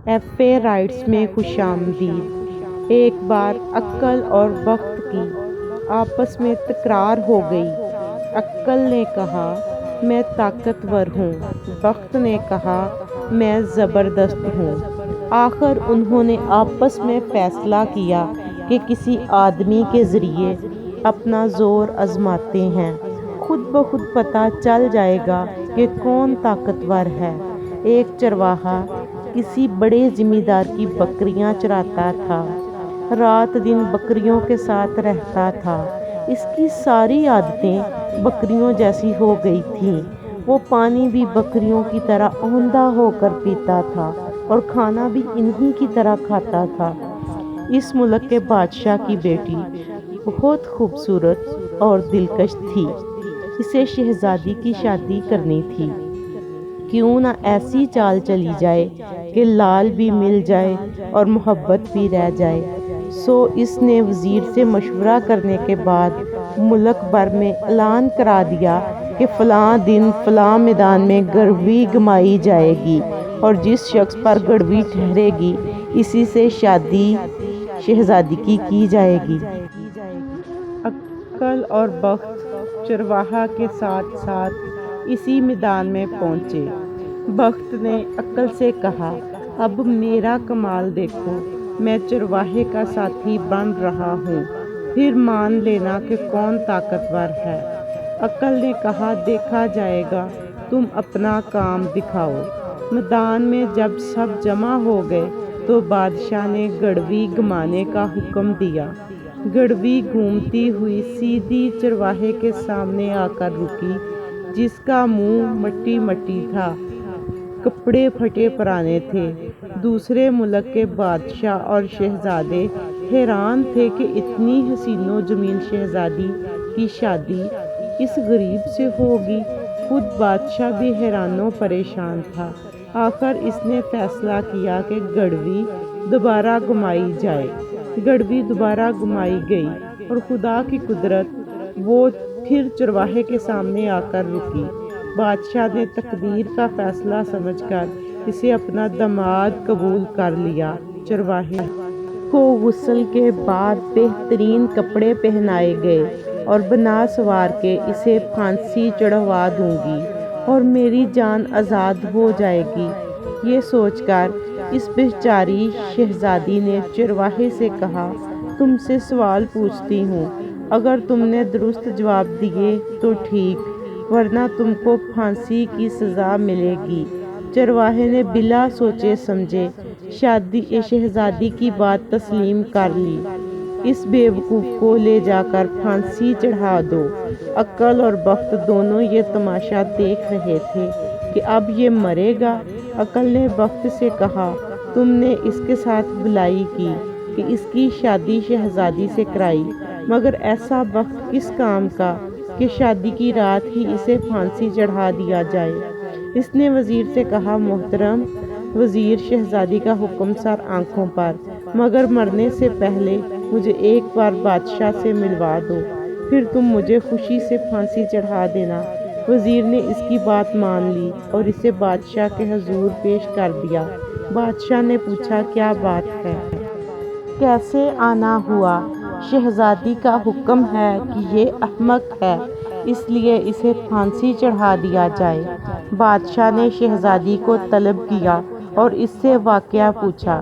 F A rights میں خوش آمدید۔ ایک بار عقل اور وقت کی آپس میں تکرار ہو گئی۔ عقل نے کہا میں طاقتور ہوں، وقت نے کہا میں زبردست ہوں۔ آخر انہوں نے آپس میں فیصلہ کیا کہ کسی آدمی کے ذریعے اپنا زور آزماتے ہیں، خود بخود پتہ چل جائے گا کہ کون طاقتور ہے۔ ایک چرواہا کسی بڑے زمیندار کی بکریاں چراتا تھا، رات دن بکریوں کے ساتھ رہتا تھا۔ اس کی ساری عادتیں بکریوں جیسی ہو گئی تھیں۔ وہ پانی بھی بکریوں کی طرح اوندا ہو کر پیتا تھا اور کھانا بھی انہی کی طرح کھاتا تھا۔ اس ملک کے بادشاہ کی بیٹی بہت خوبصورت اور دلکش تھی، اسے شہزادی کی شادی کرنی تھی۔ کیوں نہ ایسی چال چلی جائے کہ لال بھی مل جائے اور محبت بھی رہ جائے۔ سو اس نے وزیر سے مشورہ کرنے کے بعد ملک بھر میں اعلان کرا دیا کہ فلاں دن فلاں میدان میں گڑوی گمائی جائے گی اور جس شخص پر گڑوی ٹھہرے گی اسی سے شادی شہزادی کی جائے گی۔ عقل اور وقت چرواہا کے ساتھ ساتھ اسی میدان میں پہنچے۔ وقت نے عقل سے کہا اب میرا کمال دیکھو، میں چرواہے کا ساتھی بن رہا ہوں، پھر مان لینا کہ کون طاقتور ہے۔ عقل نے کہا دیکھا جائے گا، تم اپنا کام دکھاؤ۔ میدان میں جب سب جمع ہو گئے تو بادشاہ نے گڑوی گمانے کا حکم دیا۔ گڑوی گھومتی ہوئی سیدھی چرواہے کے سامنے آ کر رکی، جس کا منہ مٹی مٹی تھا، کپڑے پھٹے پرانے تھے۔ دوسرے ملک کے بادشاہ اور شہزادے حیران تھے کہ اتنی حسین و جمیل شہزادی کی شادی اس غریب سے ہوگی۔ خود بادشاہ بھی حیران و پریشان تھا۔ آخر اس نے فیصلہ کیا کہ گڑوی دوبارہ گمائی جائے۔ گڑوی دوبارہ گمائی گئی اور خدا کی قدرت وہ پھر چرواہے کے سامنے آ کر رکی۔ بادشاہ نے تقدیر کا فیصلہ سمجھ کر اسے اپنا داماد قبول کر لیا۔ چرواہے کو غسل کے بعد بہترین کپڑے پہنائے گئے اور بنا سوار کے اسے پھانسی چڑھوا دوں گی اور میری جان آزاد ہو جائے گی۔ یہ سوچ کر اس بیچاری شہزادی نے چرواہے سے کہا تم سے سوال پوچھتی ہوں، اگر تم نے درست جواب دیے تو ٹھیک، ورنہ تم کو پھانسی کی سزا ملے گی۔ چرواہے نے بلا سوچے سمجھے شہزادی کی بات تسلیم کر لی۔ اس بیوقوف کو لے جا کر پھانسی چڑھا دو۔ عقل اور وقت دونوں یہ تماشا دیکھ رہے تھے کہ اب یہ مرے گا۔ عقل نے وقت سے کہا تم نے اس کے ساتھ بلائی کی کہ اس کی شادی شہزادی سے کرائی، مگر ایسا وقت کس کام کا کہ شادی کی رات ہی اسے پھانسی چڑھا دیا جائے۔ اس نے وزیر سے کہا محترم وزیر، شہزادی کا حکم سر آنکھوں پر، مگر مرنے سے پہلے مجھے ایک بار بادشاہ سے ملوا دو، پھر تم مجھے خوشی سے پھانسی چڑھا دینا۔ وزیر نے اس کی بات مان لی اور اسے بادشاہ کے حضور پیش کر دیا۔ بادشاہ نے پوچھا کیا بات ہے؟ کیسے آنا ہوا؟ شہزادی کا حکم ہے کہ یہ احمق ہے، اس لیے اسے پھانسی چڑھا دیا جائے۔ بادشاہ نے شہزادی کو طلب کیا اور اس سے واقعہ پوچھا۔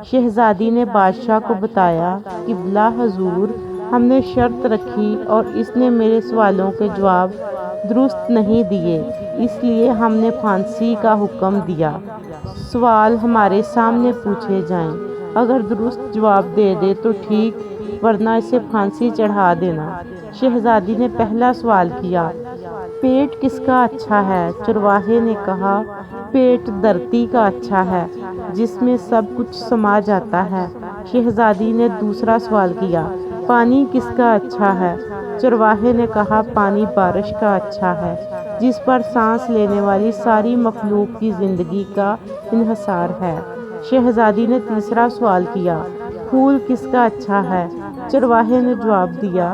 شہزادی نے بادشاہ کو بتایا قبلہ حضور، ہم نے شرط رکھی اور اس نے میرے سوالوں کے جواب درست نہیں دیے، اس لیے ہم نے پھانسی کا حکم دیا۔ سوال ہمارے سامنے پوچھے جائیں، اگر درست جواب دے دے تو ٹھیک، ورنہ اسے پھانسی چڑھا دینا۔ شہزادی نے پہلا سوال کیا پیٹ کس کا اچھا ہے؟ چرواہے نے کہا پیٹ دھرتی کا اچھا ہے، جس میں سب کچھ سما جاتا ہے۔ شہزادی نے دوسرا سوال کیا پانی کس کا اچھا ہے؟ چرواہے نے کہا پانی بارش کا اچھا ہے، جس پر سانس لینے والی ساری مخلوق کی زندگی کا انحصار ہے۔ شہزادی نے تیسرا سوال کیا پھول کس کا اچھا ہے؟ چرواہے نے جواب دیا